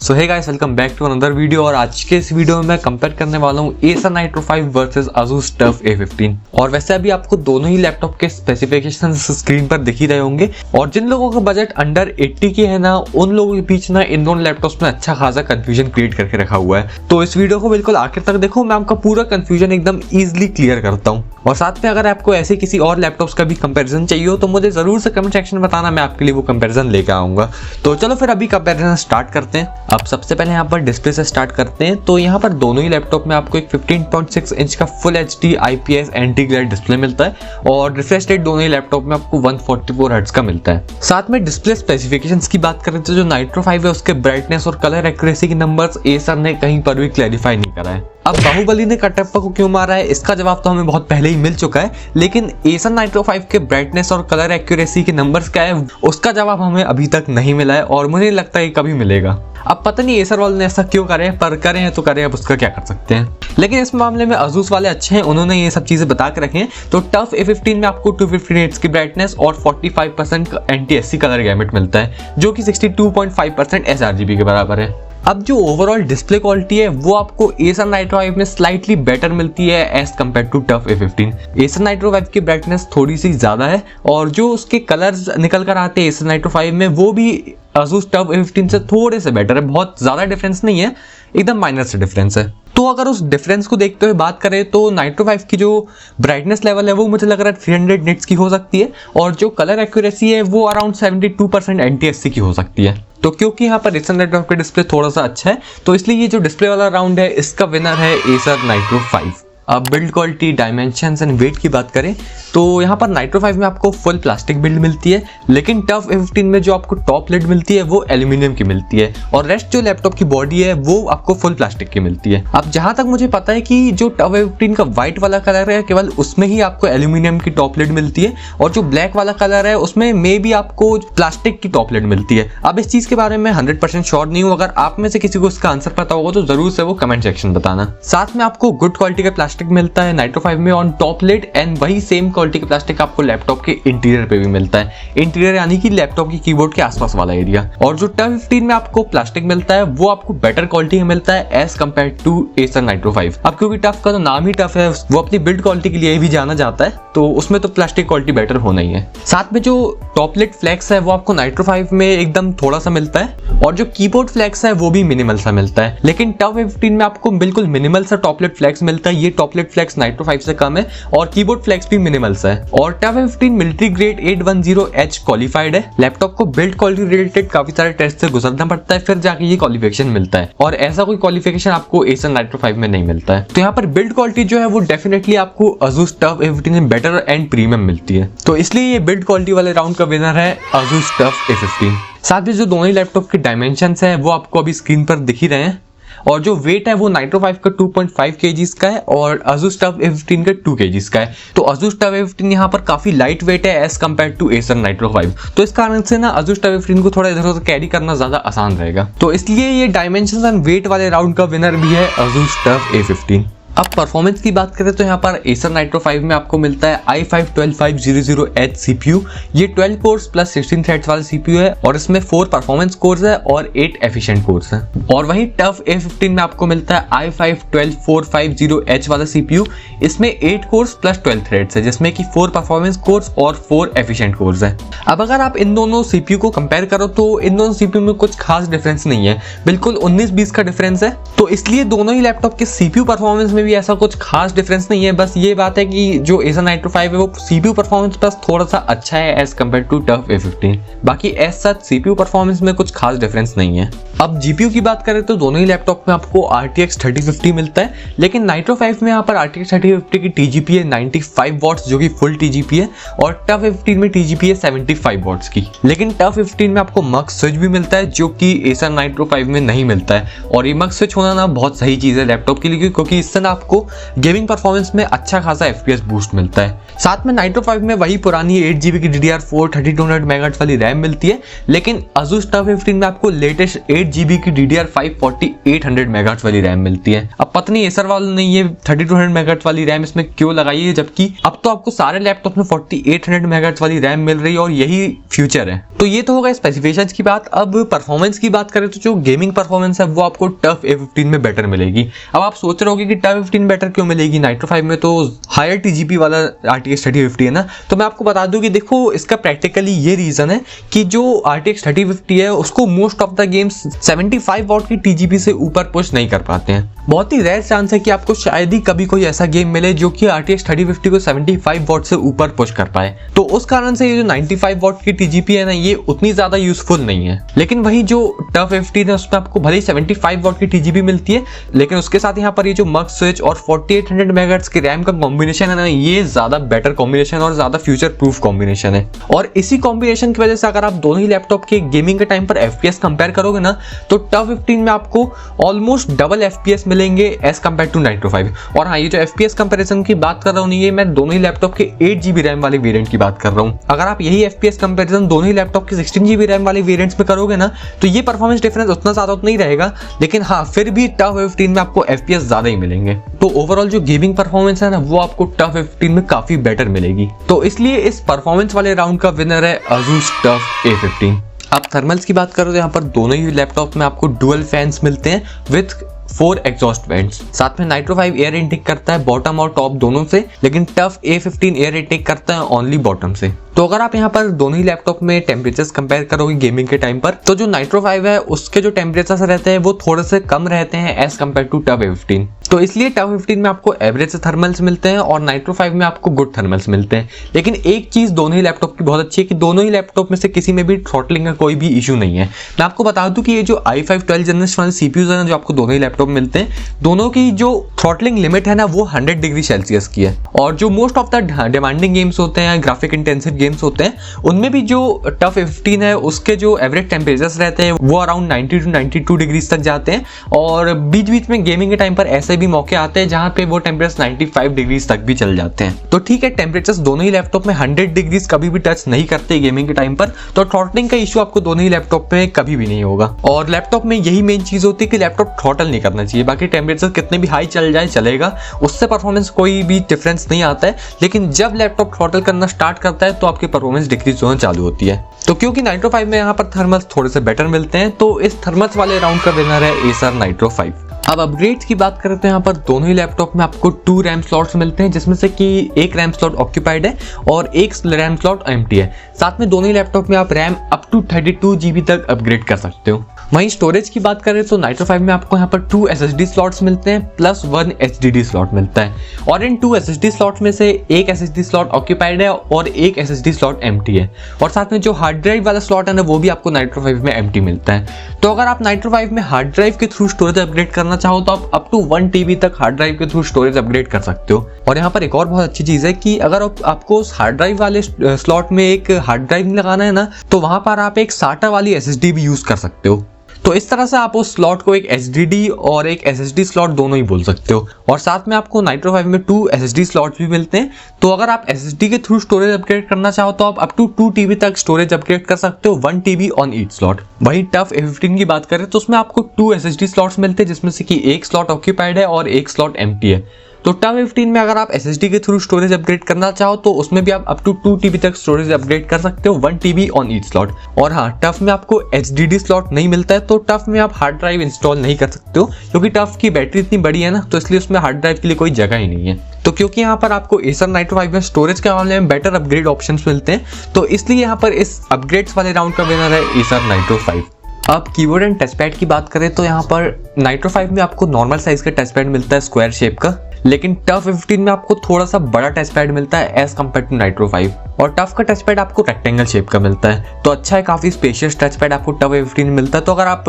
So hey guys, welcome back to another video. और आज के इस वीडियो में मैं कंपेयर करने वाला हूँ Acer Nitro 5 versus Asus TUF A15। और वैसे अभी आपको दोनों ही लैपटॉप के स्पेसिफिकेशन स्क्रीन पर दिख ही रहे होंगे। और जिन लोगों का बजट अंडर 80 की है ना, उन लोगों के बीच ना इन दोनों लैपटॉप्स में अच्छा खासा कंफ्यूजन क्रिएट करके रखा हुआ है। तो इस वीडियो को बिल्कुल आखिर तक देखो, मैं आपका पूरा कंफ्यूजन एकदम ईजिली क्लियर करता हूँ। और साथ में अगर आपको ऐसे किसी और लैपटॉप्स का भी कंपैरिजन चाहिए हो तो मुझे जरूर से कमेंट सेक्शन में बताना, मैं आपके लिए वो कंपैरिजन लेकर आऊंगा। तो चलो फिर अभी कंपैरिजन स्टार्ट करते हैं। अब सबसे पहले यहाँ पर डिस्प्ले से स्टार्ट करते हैं। तो यहाँ पर दोनों ही लैपटॉप में आपको एक 15.6 इंच का full HD IPS anti glare display मिलता है और रिफ्रेश रेट दोनों ही लैपटॉप में आपको 144 हर्ट्ज का मिलता है। साथ में डिस्प्ले स्पेसिफिकेशंस की बात करें तो जो नाइट्रो 5 है उसके ब्राइटनेस और कलर एक्यूरेसी के नंबर्स एसर ने कहीं पर भी क्लैरिफाई नहीं करा है। अब बाहुबली ने कटप्पा को क्यों मारा है, इसका जवाब तो हमें बहुत पहले ही मिल चुका है, लेकिन Acer Nitro 5 के ब्राइटनेस और कलर एक्यूरेसी के नंबर्स क्या है उसका जवाब हमें अभी तक नहीं मिला है और मुझे लगता है कभी मिलेगा। अब पता नहीं Acer वाले ने ऐसा क्यों करे, पर करे हैं तो करे, अब उसका क्या कर सकते हैं। लेकिन इस मामले में Asus वाले अच्छे हैं, उन्होंने ये सब चीजें बता के रखे हैं। तो TUF A15 में आपको 250 निट्स की ब्राइटनेस और 45% एंटी-SC कलर गैमेट मिलता है, जो कि 62.5% sRGB के बराबर है। अब जो ओवरऑल डिस्प्ले क्वालिटी है वो आपको Acer Nitro 5 में स्लाइटली बेटर मिलती है as compared to TUF A15। Acer Nitro 5 की ब्राइटनेस थोड़ी सी ज्यादा है और जो उसके कलर्स निकल कर आते हैं Acer Nitro 5 में वो भी Asus TUF A15 से थोड़े से बेटर है। बहुत ज्यादा डिफरेंस नहीं है, एकदम माइनर से डिफरेंस है। तो अगर उस डिफरेंस को देखते हुए बात करें तो नाइट्रो 5 की जो ब्राइटनेस लेवल है वो मुझे लग रहा है 300 निट्स की हो सकती है और जो कलर एक्यूरेसी है वो अराउंड 72% एंटी-SC की हो सकती है। तो क्योंकि यहाँ पर Acer Nitro का डिस्प्ले थोड़ा सा अच्छा है तो इसलिए ये जो डिस्प्ले वाला राउंड है इसका विनर है Acer Nitro 5। अब build quality, dimensions and weight की बात करें तो यहाँ पर नाइट्रो 5 में आपको फुल प्लास्टिक बिल्ड मिलती है, लेकिन TUF A15 में जो आपको टॉप लिड मिलती है वो एल्यूमिनियम की मिलती है और रेस्ट जो लैपटॉप की बॉडी है वो आपको फुल प्लास्टिक की मिलती है। अब जहां तक मुझे पता है कि जो TUF A15 का व्हाइट वाला कलर है केवल उसमें ही आपको एल्यूमिनियम की टॉप लिड मिलती है और जो ब्लैक वाला कलर है उसमें मे बी आपको प्लास्टिक की टॉप लिड मिलती है। अब इस चीज के बारे में 100% श्योर नहीं हूँ, अगर आप में से किसी को इसका आंसर पता होगा तो जरूर से वो कमेंट सेक्शन बताना। साथ में आपको गुड क्वालिटी का प्लास्टिक मिलता है नाइट्रो 5 में ऑन टॉप लिड एंड वही सेम क्वालिटी का प्लास्टिक आपको लैपटॉप के इंटीरियर पे भी मिलता है। इंटीरियर यानी कि लैपटॉप की कीबोर्ड के आसपास वाला एरिया। और जो TUF A15 में आपको प्लास्टिक मिलता है वो आपको बेटर क्वालिटी में मिलता है as compared to Acer Nitro 5। अब क्योंकि TUF का तो नाम ही TUF है, वो अपनी बिल्ड क्वालिटी के लिए भी जाना जाता है, तो उसमें तो प्लास्टिक क्वालिटी बेटर होना ही है। साथ में जो टॉप लिड फ्लेक्स है वो आपको नाइट्रो 5 में एकदम थोड़ा सा मिलता है और जो कीबोर्ड फ्लेक्स है वो भी मिनिमल सा मिलता है, लेकिन TUF A15 में आपको बिल्कुल मिनिमल सा टॉप लिड फ्लेक्स मिलता है। ये टॉप लिड फ्लेक्स नाइट्रो 5 से कम है और कीबोर्ड फ्लेक्स भी मिनिमल सा है। और TUF A15 military grade 810H qualified है। लैपटॉप को बिल्ड क्वालिटी रिलेटेड काफी सारे टेस्ट से गुजरना पड़ता है, फिर जाके ये क्वालिफिकेशन मिलता है और ऐसा कोई क्वालिफिकेशन आपको Acer Nitro 5 में नहीं मिलता है। तो यहाँ पर बिल्ड क्वालिटी जो है वो डेफिनेटली आपको Asus TUF A15 में बेटर एंड प्रीमियम मिलती है। तो इसलिए ये बिल्ड क्वालिटी वाले राउंड का विनर है Asus TUF A15। साथ में जो दोनों ही लैपटॉप के डायमेंशंस है वो आपको अभी स्क्रीन पर दिख ही रहे हैं और जो वेट है वो नाइट्रो 5 का 2.5 kg का है और Asus TUF A15 का 2 kg का है। तो Asus TUF A15 यहाँ पर काफी लाइट वेट है as compared to Acer Nitro 5, तो इस कारण से ना Asus TUF A15 को थोड़ा इधर उधर कैरी करना ज्यादा आसान रहेगा। तो इसलिए ये डायमेंशंस एंड वेट वाले राउंड का विनर भी है Asus TUF A15। अब परफॉर्मेंस की बात करें तो यहाँ पर Acer Nitro 5 में आपको मिलता है i5-12500H CPU। ये 12 कोर्स प्लस 16 थ्रेड्स वाला CPU है और इसमें 4 परफॉर्मेंस कोर्स है और 8 एफिशिएंट कोर्स है। और वहीं TUF A15 में आपको मिलता है i5-12450H वाला CPU। इसमें 8 कोर्स प्लस 12 थ्रेड्स है जिसमें कि 4 परफॉर्मेंस कोर्स और 4 एफिशिएंट कोर्स है। अब अगर आप इन दोनों CPU को कंपेयर करो तो इन दोनों CPU में कुछ खास डिफरेंस नहीं है, बिल्कुल 19-20 का डिफरेंस है। तो इसलिए दोनों ही लैपटॉप के CPU परफॉर्मेंस में भी ऐसा कुछ खास डिफरेंस नहीं है। बस ये बात है कि जो Acer Nitro 5 है वो CPU परफॉर्मेंस बस थोड़ा सा अच्छा है as compared to TUF A15। बाकी एज सच CPU परफॉर्मेंस में कुछ खास डिफरेंस नहीं है। अब GPU की बात करें तो दोनों ही लैपटॉप में आपको RTX 3050 मिलता है, लेकिन Nitro 5 में यहाँ पर RTX 3050 की TGP है 95 वॉट्स जो कि फुल TGP है और TUF A15 में TGP है 75 वॉट्स की। लेकिन TUF A15 में आपको मक्स स्विच भी मिलता है जो कि Acer Nitro 5 में नहीं मिलता है और ये मक्स स्विच होना ना बहुत सही चीज है लैपटॉप के लिए, क्योंकि इससे ना आपको गेमिंग परफॉर्मेंस में अच्छा खासा FPS बूस्ट मिलता है। साथ में Nitro 5 में वही पुरानी 8GB की DDR4 3200 MHz वाली रैम मिलती है, लेकिन Asus TUF A15 में आपको लेटेस्ट 8 8GB की DDR5 4800 मेगाहर्ट्ज वाली रैम मिलती है। अब पता नहीं एसर वालों ने ये 3200 मेगाहर्ट्ज वाली रैम इसमें क्यों लगाई है, जबकि अब तो आपको सारे लैपटॉप में 4800 मेगाहर्ट्ज वाली रैम मिल रही है और यही फ्यूचर है। तो ये तो होगा स्पेसिफिकेशंस की बात। अब परफॉर्मेंस की बात करें तो जो गेमिंग परफॉर्मेंस है वो आपको टफ A15 में बेटर मिलेगी। अब आप सोच रहे होगे कि टफ A15 बेटर क्यों मिलेगी, नाइट्रो 5 में तो हायर TGP वाला RTX 3050 है ना। तो मैं आपको बता दूं कि देखो इसका प्रैक्टिकली ये रीजन है कि जो RTX 3050 है उसको most of the games 75 what की TGP से ऊपर पुश नहीं कर पाते हैं। बहुत ही रेयर चांस है कि आपको शायद ही कभी कोई ऐसा गेम मिले जो कि RTX 3050 को 75 वॉट से ऊपर पुश कर पाए। तो उस कारण से ये जो 95 वॉट की TGP है ना, ये उतनी ज्यादा यूजफुल नहीं है। लेकिन वही जो टफ A15 है उसमें आपको भले ही 75 वॉट की TGP मिलती है, लेकिन उसके साथ यहाँ पर ये जो मग स्विच और 4800 मेगाहर्ट्ज की रैम का कॉम्बिनेशन है ना, ये ज्यादा बेटर कॉम्बिनेशन और ज्यादा फ्यूचर प्रूफ कॉम्बिनेशन है। और इसी कॉम्बिनेशन की वजह से अगर आप दोनों ही लैपटॉप के गेमिंग के टाइम पर FPS कंपेयर करोगे ना, तो टफ A15 में आपको ऑलमोस्ट डबल FPS मिलेंगे एज कम्पेयर टू नाइट्रो 5। और हाँ, ये जो FPS कंपैरिजन की बात कर रहा हूँ, ये मैं दोनों ही लैपटॉप के 8GB रैम वाले वेरिएंट की बात कर रहा हूँ। अगर आप यही FPS कंपैरिजन दोनों ही लैपटॉप के 16GB रैम वाले वेरिएंट्स में करोगे ना, तो ये परफॉर्मेंस डिफरेंस उतना ज्यादा तो नहीं रहेगा, लेकिन हाँ फिर भी टफ A15 में आपको FPS ज्यादा ही मिलेंगे। तो ओवरऑल जो गेमिंग परफॉर्मेंस है ना, वो आपको टफ A15 में काफी बेटर मिलेगी। तो इसलिए इस परफॉर्मेंस वाले राउंड का विनर है ASUS TUF A15। अब थर्मल्स की बात करो तो यहाँ पर दोनों ही लैपटॉप में आपको डुअल फैंस मिलते हैं विथ 4 एग्जॉस्ट वेंट्स। साथ में नाइट्रो 5 एयर इनटेक करता है बॉटम और टॉप दोनों से, लेकिन टफ A15 एयर इनटेक करता है ओनली बॉटम से। तो अगर आप यहाँ पर दोनों ही लैपटॉप में टेम्परेचर्स कंपेयर करोगे गेमिंग के टाइम पर, तो जो नाइट्रो 5 है उसके जो टेम्परेचर्स रहते हैं वो थोड़े से कम रहते हैं as compared to tough A15। तो इसलिए टफ A15 में आपको एवरेज थर्मल्स मिलते हैं और नाइट्रो 5 में आपको गुड थर्मल्स मिलते हैं। लेकिन एक चीज दोनों ही लैपटॉप की बहुत अच्छी है कि दोनों ही लैपटॉप में से किसी में भी थ्रॉटलिंग का कोई भी इशू नहीं है। मैं आपको बता दूं कि ये जो i5 12 जनरेशन वाले CPUs है जो आपको दोनों ही लैपटॉप मिलते हैं, दोनों की जो थ्रॉटलिंग लिमिट है ना, वो 100 डिग्री सेल्सियस की है। और जो most of the demanding games होते हैं, ग्राफिक इंटेंसिव गेम्स होते हैं, उनमें भी जो टफ A15 है उसके जो एवरेज टेम्परेचर्स रहते हैं वो अराउंड 90 to 92 डिग्रीज तक जाते हैं। और बीच बीच में गेमिंग के टाइम पर ऐसे भी मौके आते हैं जहां पे वो टेम्परेचर 95 डिग्रीज तक भी चल जाते हैं। तो ठीक है, टेम्परेचर्स दोनों ही लैपटॉप में 100 डिग्रीज कभी भी टच नहीं करते गेमिंग के टाइम पर, तो थ्रॉटलिंग का इशू आपको दोनों ही लैपटॉप में कभी भी नहीं होगा। और लैपटॉप में यही मेन चीज होती है कि लैपटॉप थ्रॉटल नहीं करना चाहिए। बाकी टेम्परेचर कितने भी हाई चल जाए चलेगा, उससे परफॉर्मेंस कोई भी डिफरेंस नहीं आता है। लेकिन जब लैपटॉप थ्रॉटल करना स्टार्ट करता है तो आपकी परफॉर्मेंस डिक्रीज होना चालू होती है। तो क्योंकि नाइट्रो 5 में यहाँ पर थर्मल्स थोड़े से बेटर मिलते हैं, तो इस थर्मल्स वाले राउंड का विनर है एसर नाइट्रो 5। अब अपग्रेड्स की बात करें तो यहाँ पर दोनों ही लैपटॉप में आपको 2 रैम स्लॉट्स मिलते हैं, जिसमें से कि एक रैम स्लॉट ऑक्यूपाइड है और एक रैम स्लॉट एम्प्टी है। साथ में दोनों ही लैपटॉप में आप रैम अप टू 32 GB तक अपग्रेड कर सकते हो। वहीं स्टोरेज की बात करें तो नाइट्रो 5 में आपको यहाँ पर 2 SSD स्लॉट्स मिलते हैं प्लस 1 HDD स्लॉट मिलता है। और इन 2 SSD स्लॉट में से एक SSD स्लॉट ऑक्यूपाइड है और एक SSD स्लॉट एम्प्टी है। और साथ में जो हार्ड ड्राइव वाला स्लॉट है ना, वो भी आपको नाइट्रो 5 में एम्प्टी मिलता है। तो अगर आप नाइट्रो 5 में हार्ड ड्राइव के थ्रू स्टोरेज अपग्रेड करना चाहो तो आप अप टू 1 TB तक हार्ड ड्राइव के थ्रू स्टोरेज अपग्रेड कर सकते हो। और यहाँ पर एक और बहुत अच्छी चीज है कि अगर आपको उस हार्ड ड्राइव वाले स्लॉट में एक हार्ड ड्राइव लगाना है ना, तो वहां पर आप एक SATA वाली SSD भी यूज कर सकते हो। तो इस तरह से आप उस स्लॉट को एक HDD और एक SSD स्लॉट दोनों ही बोल सकते हो। और साथ में आपको नाइट्रो 5 में 2 SSD स्लॉट्स भी मिलते हैं। तो अगर आप SSD के थ्रू स्टोरेज अपग्रेड करना चाहो तो आप अप टू 2 TB तक स्टोरेज अपग्रेड कर सकते हो, 1 TB ऑन ईच स्लॉट। वहीं टफ A15 की बात करें तो उसमें आपको 2 SSD स्लॉट्स मिलते हैं, जिसमें से कि एक स्लॉट ऑक्यूपाइड है और एक स्लॉट एम्प्टी है। तो टफ A15 में अगर आप SSD के थ्रू स्टोरेज अपग्रेड करना चाहो तो उसमें भी आप अप टू 2 TB तक स्टोरेज अपग्रेड कर सकते हो, 1 TB ऑन ईच स्लॉट। और हाँ, टफ में आपको HDD स्लॉट नहीं मिलता है, तो टफ में आप हार्ड ड्राइव इंस्टॉल नहीं कर सकते हो, क्योंकि टफ की बैटरी इतनी बड़ी है ना, तो इसलिए उसमें हार्ड ड्राइव के लिए कोई जगह ही नहीं है। तो क्योंकि यहाँ पर आपको एसर नाइट्रो 5 में स्टोरेज के मामले में बेटर अपग्रेड ऑप्शंस मिलते हैं, तो इसलिए यहाँ पर इस अपग्रेड्स वाले राउंड का विनर है एसर नाइट्रो 5। अब कीबोर्ड एंड टच पैड की बात करें तो यहाँ पर नाइट्रो 5 में आपको नॉर्मल साइज का टच पैड मिलता है स्क्वायर शेप का, लेकिन टफ A15 में आपको थोड़ा सा बड़ा टच पैड मिलता है एज कम्पेयर टू नाइट्रो 5। और टफ का टच पैड आपको रेक्टेंगल शेप का मिलता है, तो अच्छा है, काफी स्पेशियस टच पैड आपको टफ A15 में मिलता है। तो अगर आप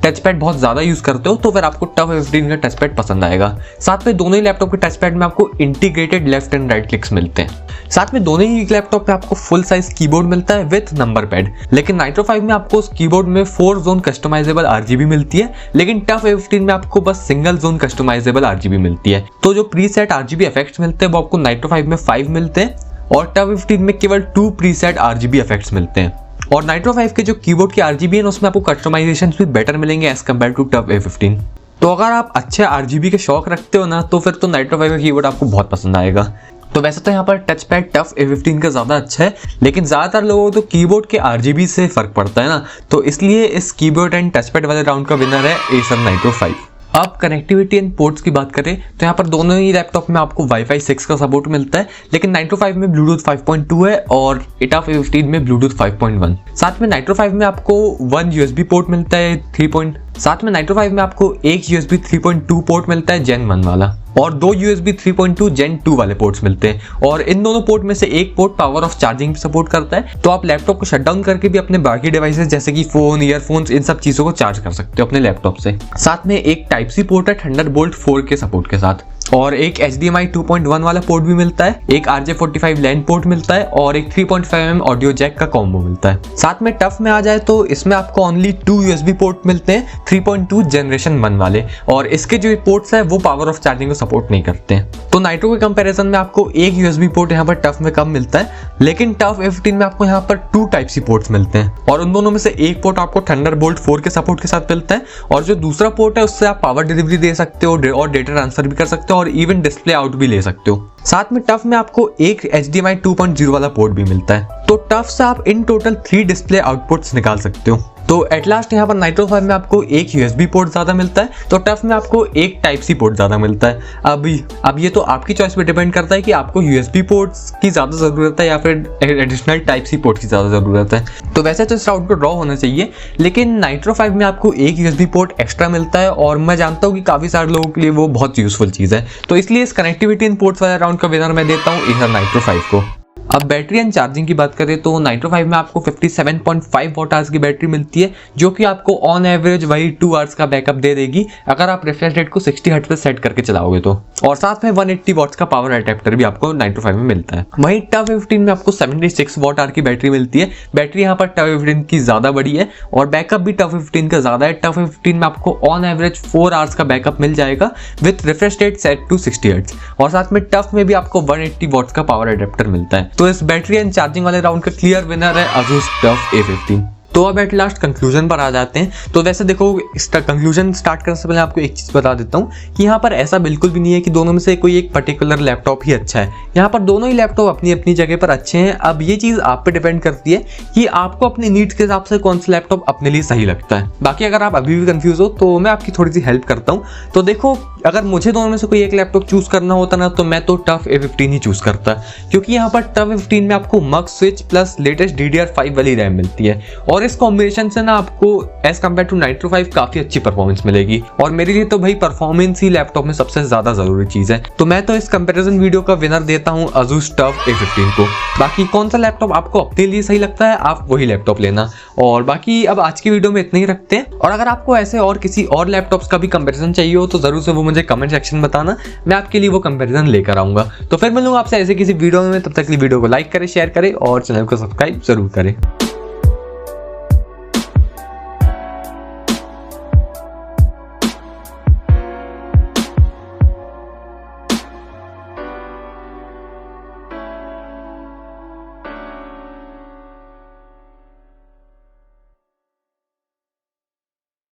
टच पैड बहुत ज्यादा यूज करते हो तो फिर आपको टफ A15 का टच पैड पसंद आएगा। साथ में दोनों ही लैपटॉप के टच पैड में आपको integrated left and right clicks मिलते हैं। साथ में दोनों ही लैपटॉप पे आपको फुल साइज कीबोर्ड मिलता है विथ नंबर पैड। लेकिन नाइट्रो 5 में आपको उस कीबोर्ड में 4 जोन कस्टमाइजेबल RGB मिलती है, लेकिन टफ A15 में आपको बस सिंगल जोन कस्टमाइजेबल RGB मिलती है। तो जो प्रीसेट RGB इफेक्ट्स मिलते हैं वो आपको नाइट्रो 5 में 5 मिलते हैं और टफ A15 में केवल 2 प्रीसेट RGB इफेक्ट्स मिलते हैं। और नाइट्रो 5 के जो कीबोर्ड की RGB है उसमें आपको कस्टमाइजेशन भी बेटर मिलेंगे as compared to tough A15। तो अगर आप अच्छे RGB के शौक रखते हो ना तो फिर तो नाइट्रो 5 का कीबोर्ड आपको बहुत पसंद आएगा। तो वैसे तो यहाँ पर टच पैड टफ A15 का ज़्यादा अच्छा है, लेकिन ज़्यादातर लोगों को तो कीबोर्ड के RGB से फ़र्क पड़ता है ना, तो इसलिए इस कीबोर्ड एंड टच पैड वाले राउंड का विनर है एसर नाइट्रो 5। अब कनेक्टिविटी एंड पोर्ट्स की बात करें तो यहाँ पर दोनों ही लैपटॉप में आपको Wi-Fi 6 का सपोर्ट मिलता है, लेकिन नाइट्रो 5 में ब्लूटूथ 5.2 है और टफ A15 में ब्लूटूथ 5.1। साथ में नाइट्रो 5 में आपको 1 USB पोर्ट मिलता है साथ में नाइट्रो 5 में आपको एक USB 3.2 पोर्ट मिलता है Gen 1 वाला और 2 USB 3.2 Gen 2 वाले पोर्ट्स मिलते हैं और इन दोनों पोर्ट में से एक port power of charging support करता है, तो आप लैपटॉप को शट डाउन करके भी अपने बाकी डिवाइसेस जैसे कि फोन, ईयरफोन्स, इन सब चीजों को चार्ज कर सकते हो अपने लैपटॉप से। साथ में एक Type-C पोर्ट है थंडरबोल्ट 4 के सपोर्ट के साथ और एक HDMI 2.1 वाला पोर्ट भी मिलता है, एक RJ45 लैन पोर्ट मिलता है और एक 3.5mm ऑडियो जैक का कॉम्बो मिलता है। साथ में टफ में आ जाए तो इसमें आपको ओनली 2 USB पोर्ट मिलते हैं 3.2 जनरेशन 1 वाले और इसके जो पोर्ट्स है वो पावर ऑफ चार्जिंग को सपोर्ट नहीं करते हैं। तो नाइट्रो के कंपैरिजन में आपको एक USB पोर्ट यहाँ पर टफ में कम मिलता है, लेकिन टफ A15 में आपको यहाँ पर 2 Type-C पोर्ट्स मिलते हैं और उन दोनों में से एक पोर्ट आपको थंडरबोल्ट 4 के सपोर्ट के साथ मिलता है और जो दूसरा पोर्ट है उससे आप पावर डिलीवरी दे सकते हो और डेटा ट्रांसफर भी कर सकते हो और इवन डिस्प्ले आउट भी ले सकते हो। साथ में टफ में आपको एक HDMI 2.0 वाला पोर्ट भी मिलता है, तो टफ से आप इन टोटल 3 डिस्प्ले आउटपुट्स निकाल सकते हो। तो एट लास्ट यहाँ पर नाइट्रो 5 में आपको एक USB पोर्ट ज्यादा मिलता है, तो टफ में आपको एक Type-C पोर्ट ज्यादा मिलता है। अब ये तो आपकी चॉइस पे डिपेंड करता है कि आपको USB पोर्ट्स की ज्यादा जरूरत है या फिर एडिशनल Type-C पोर्ट की ज्यादा जरूरत है। तो वैसे तो इस राउंड को ड्रॉ होना चाहिए, लेकिन नाइट्रो 5 में आपको एक USB पोर्ट एक्स्ट्रा मिलता है और मैं जानता हूँ कि काफी सारे लोगों के लिए वो बहुत यूजफुल चीज है, तो इसलिए इस कनेक्टिविटी इन पोर्ट्स वाले राउंड का विनर मैं देता हूँ एसर नाइट्रो 5 को। अब बैटरी एंड चार्जिंग की बात करें तो नाइट्रो 5 में आपको 57.5 वॉट आवर्स की बैटरी मिलती है, जो कि आपको ऑन एवरेज वही 2 आवर्स का बैकअप दे देगी अगर आप रिफ्रेश रेट को 60 हर्ट्ज पे सेट करके चलाओगे तो। और साथ में 180 वॉट्स का पावर अडेप्टर भी आपको नाइट्रो 5 में मिलता है। वहीं टफ A15 में आपको 76 वॉट आवर की बैटरी मिलती है। बैटरी यहाँ पर टफ A15 की ज्यादा बड़ी है और बैकअप भी टफ A15 का ज्यादा है। टफ A15 में आपको ऑन एवरेज 4 आवर्स का बैकअप मिल जाएगा with refresh rate set to 60 hertz और साथ में टफ में भी आपको 180 वॉट्स का पावर अडेप्टर मिलता है। तो इस बैटरी एंड चार्जिंग वाले राउंड का क्लियर विनर है ASUS TUF A15। तो अब एट लास्ट कंक्लूजन पर आ जाते हैं। तो वैसे देखो, कंक्लूजन स्टार्ट करने से पहले आपको एक चीज बता देता हूँ कि यहाँ पर ऐसा बिल्कुल भी नहीं है कि दोनों में से कोई एक पर्टिकुलर लैपटॉप ही अच्छा है। यहाँ पर दोनों ही लैपटॉप अपनी अपनी जगह पर अच्छे हैं। अब ये चीज आप पे डिपेंड करती है कि आपको अपनी नीड्स के हिसाब से कौन सा लैपटॉप अपने लिए सही लगता है। बाकी अगर आप अभी भी कंफ्यूज हो तो मैं आपकी थोड़ी सी हेल्प करता हूँ। तो देखो, अगर मुझे दोनों में से कोई एक लैपटॉप चूज करना होता ना तो मैं तो टफ A15 ही चूज करता, क्योंकि यहाँ पर टफ A15 में आपको मक्स स्विच प्लस लेटेस्ट DDR5 वाली रैम मिलती है और इस कॉम्बिनेशन से ना आपको एज कम्पेयर टू नाइट्रो 5 काफी अच्छी परफॉर्मेंस मिलेगी। और मेरे लिए तो भाई परफॉर्मेंस ही लैपटॉप में सबसे ज्यादा जरूरी चीज है। तो मैं तो इस कंपैरिजन वीडियो का विनर देता हूँ ASUS TUF A15 को। बाकी कौन सा लैपटॉप आपको अपने लिए सही लगता है आप वही लैपटॉप लेना। और बाकी अब आज की वीडियो में इतना ही रखते हैं, और अगर आपको ऐसे और किसी और लैपटॉप्स का भी कंपैरिजन चाहिए हो तो जरूर से वो मुझे कमेंट सेक्शन बताना, मैं आपके लिए वो कंपैरिजन लेकर आऊंगा। तो फिर मिलूंगा आपसे ऐसे किसी वीडियो में, तब तक के लिए वीडियो को लाइक करें, शेयर करें और चैनल को सब्सक्राइब जरूर करें।